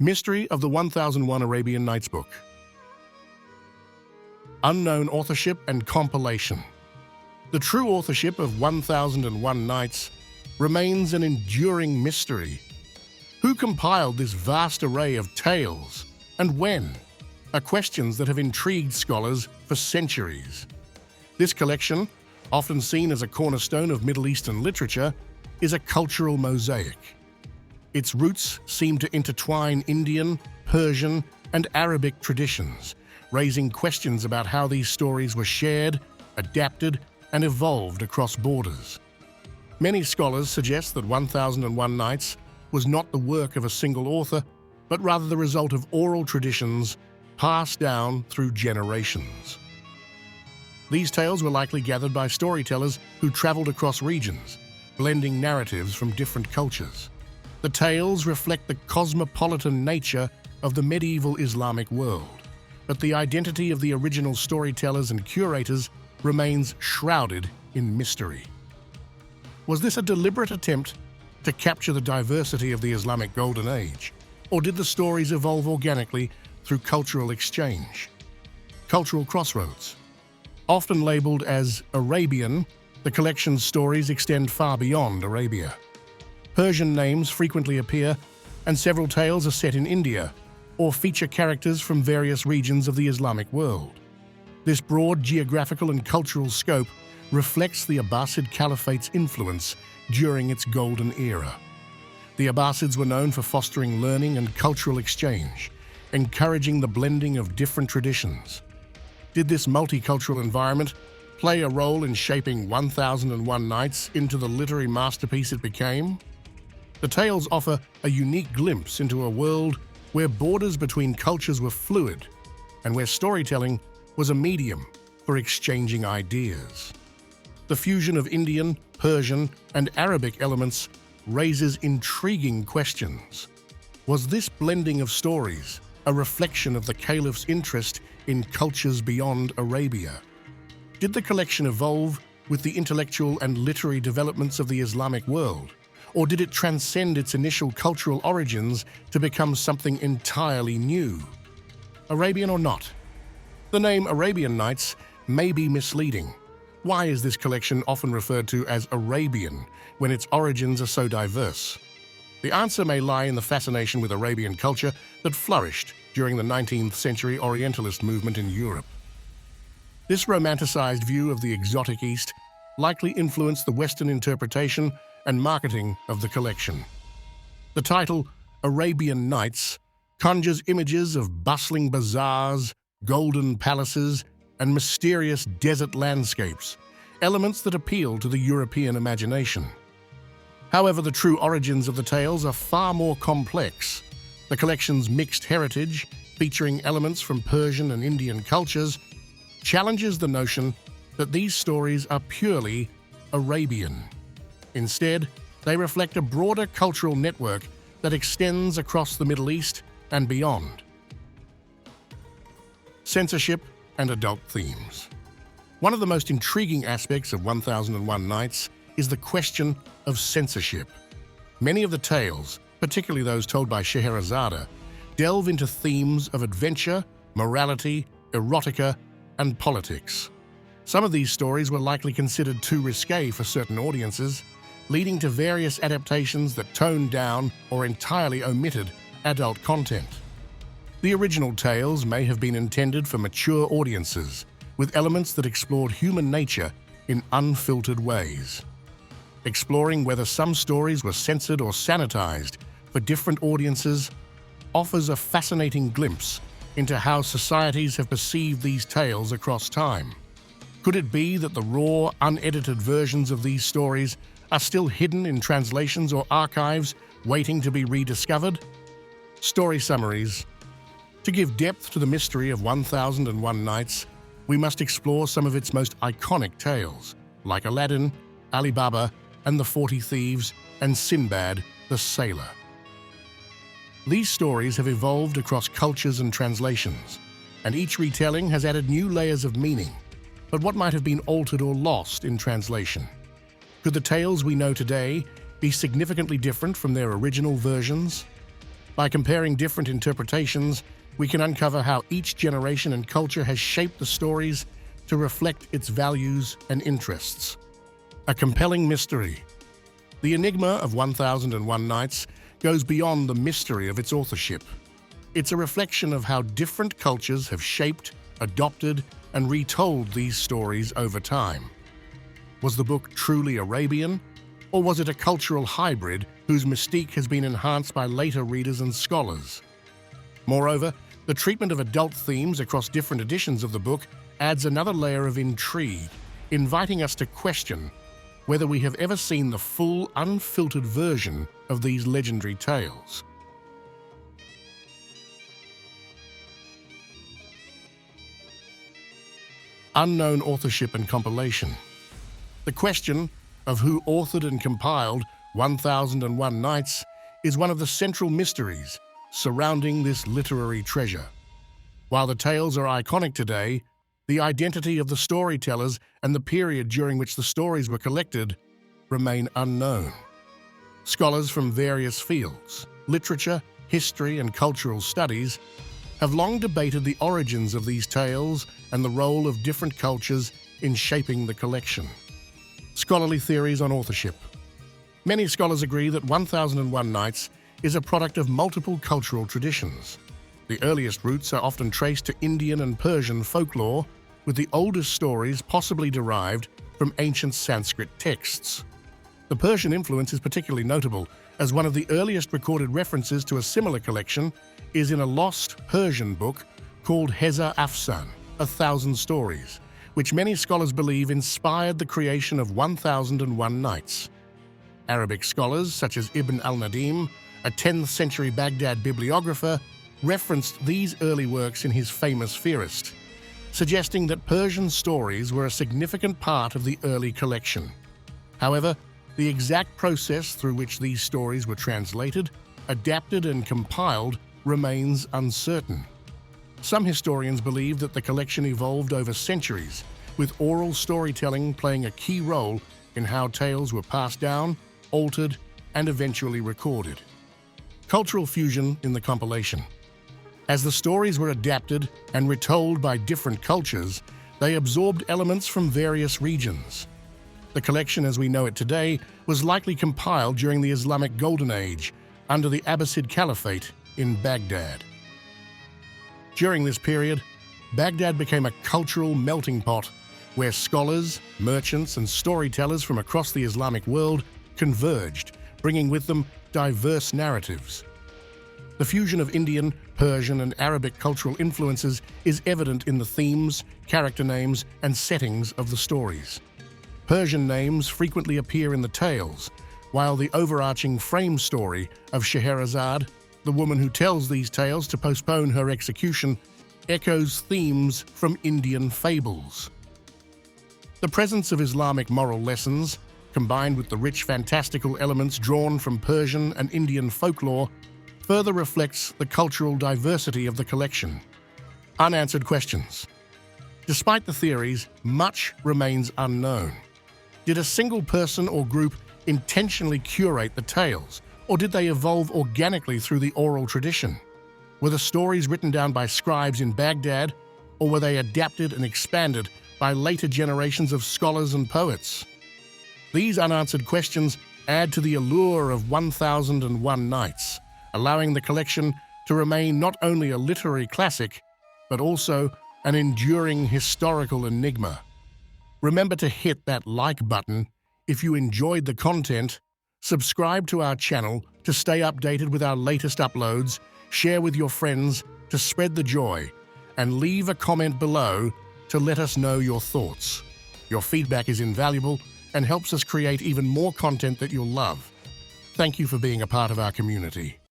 Mystery of the 1001 Arabian Nights book. Unknown authorship and compilation. The true authorship of 1001 Nights remains an enduring mystery. Who compiled this vast array of tales, and when, are questions that have intrigued scholars for centuries. This collection, often seen as a cornerstone of Middle Eastern literature, is a cultural mosaic. Its roots seem to intertwine Indian, Persian, and Arabic traditions, raising questions about how these stories were shared, adapted, and evolved across borders. Many scholars suggest that 1001 Nights was not the work of a single author, but rather the result of oral traditions passed down through generations. These tales were likely gathered by storytellers who traveled across regions, blending narratives from different cultures. The tales reflect the cosmopolitan nature of the medieval Islamic world, but the identity of the original storytellers and curators remains shrouded in mystery. Was this a deliberate attempt to capture the diversity of the Islamic Golden Age, or did the stories evolve organically through cultural exchange? Cultural crossroads. Often labeled as Arabian, the collection's stories extend far beyond Arabia. Persian names frequently appear, and several tales are set in India, or feature characters from various regions of the Islamic world. This broad geographical and cultural scope reflects the Abbasid Caliphate's influence during its golden era. The Abbasids were known for fostering learning and cultural exchange, encouraging the blending of different traditions. Did this multicultural environment play a role in shaping 1001 Nights into the literary masterpiece it became? The tales offer a unique glimpse into a world where borders between cultures were fluid and where storytelling was a medium for exchanging ideas. The fusion of Indian, Persian, and Arabic elements raises intriguing questions. Was this blending of stories a reflection of the caliph's interest in cultures beyond Arabia? Did the collection evolve with the intellectual and literary developments of the Islamic world, or did it transcend its initial cultural origins to become something entirely new? Arabian or not, the name Arabian Nights may be misleading. Why is this collection often referred to as Arabian when its origins are so diverse? The answer may lie in the fascination with Arabian culture that flourished during the 19th century Orientalist movement in Europe. This romanticized view of the exotic East likely influenced the Western interpretation and marketing of the collection. The title, Arabian Nights, conjures images of bustling bazaars, golden palaces, and mysterious desert landscapes, elements that appeal to the European imagination. However, the true origins of the tales are far more complex. The collection's mixed heritage, featuring elements from Persian and Indian cultures, challenges the notion that these stories are purely Arabian. Instead, they reflect a broader cultural network that extends across the Middle East and beyond. Censorship and adult themes. One of the most intriguing aspects of 1001 Nights is the question of censorship. Many of the tales, particularly those told by Scheherazade, delve into themes of adventure, morality, erotica, and politics. Some of these stories were likely considered too risque for certain audiences, leading to various adaptations that toned down or entirely omitted adult content. The original tales may have been intended for mature audiences, with elements that explored human nature in unfiltered ways. Exploring whether some stories were censored or sanitized for different audiences offers a fascinating glimpse into how societies have perceived these tales across time. Could it be that the raw, unedited versions of these stories are still hidden in translations or archives, waiting to be rediscovered? Story summaries. To give depth to the mystery of 1001 Nights, we must explore some of its most iconic tales, like Aladdin, Ali Baba and the 40 Thieves, and Sinbad the Sailor. These stories have evolved across cultures and translations, and each retelling has added new layers of meaning. But what might have been altered or lost in translation? Could the tales we know today be significantly different from their original versions? By comparing different interpretations, we can uncover how each generation and culture has shaped the stories to reflect its values and interests. A compelling mystery. The enigma of 1001 Nights goes beyond the mystery of its authorship. It's a reflection of how different cultures have shaped, adopted, and retold these stories over time. Was the book truly Arabian, or was it a cultural hybrid whose mystique has been enhanced by later readers and scholars? Moreover, the treatment of adult themes across different editions of the book adds another layer of intrigue, inviting us to question whether we have ever seen the full, unfiltered version of these legendary tales. Unknown authorship and compilation. The question of who authored and compiled 1001 Nights is one of the central mysteries surrounding this literary treasure. While the tales are iconic today, the identity of the storytellers and the period during which the stories were collected remain unknown. Scholars from various fields, literature, history, and cultural studies, have long debated the origins of these tales and the role of different cultures in shaping the collection. Scholarly theories on authorship. Many scholars agree that 1001 Nights is a product of multiple cultural traditions. The earliest roots are often traced to Indian and Persian folklore, with the oldest stories possibly derived from ancient Sanskrit texts. The Persian influence is particularly notable, as one of the earliest recorded references to a similar collection is in a lost Persian book called Heza Afsan, 1,000 Stories, which many scholars believe inspired the creation of 1001 Nights. Arabic scholars such as Ibn al-Nadim, a 10th century Baghdad bibliographer, referenced these early works in his famous Fihrist, suggesting that Persian stories were a significant part of the early collection. However, the exact process through which these stories were translated, adapted, and compiled remains uncertain. Some historians believe that the collection evolved over centuries, with oral storytelling playing a key role in how tales were passed down, altered, and eventually recorded. Cultural fusion in the compilation. As the stories were adapted and retold by different cultures, they absorbed elements from various regions. The collection as we know it today was likely compiled during the Islamic Golden Age under the Abbasid Caliphate in Baghdad. During this period, Baghdad became a cultural melting pot where scholars, merchants, and storytellers from across the Islamic world converged, bringing with them diverse narratives. The fusion of Indian, Persian, and Arabic cultural influences is evident in the themes, character names, and settings of the stories. Persian names frequently appear in the tales, while the overarching frame story of Scheherazade, the woman who tells these tales to postpone her execution, echoes themes from Indian fables. The presence of Islamic moral lessons, combined with the rich fantastical elements drawn from Persian and Indian folklore, further reflects the cultural diversity of the collection. Unanswered questions. Despite the theories, much remains unknown. Did a single person or group intentionally curate the tales, or did they evolve organically through the oral tradition? Were the stories written down by scribes in Baghdad, or were they adapted and expanded by later generations of scholars and poets? These unanswered questions add to the allure of 1001 Nights, allowing the collection to remain not only a literary classic, but also an enduring historical enigma. Remember to hit that like button if you enjoyed the content, subscribe to our channel to stay updated with our latest uploads, share with your friends to spread the joy, and leave a comment below to let us know your thoughts. Your feedback is invaluable and helps us create even more content that you'll love. Thank you for being a part of our community.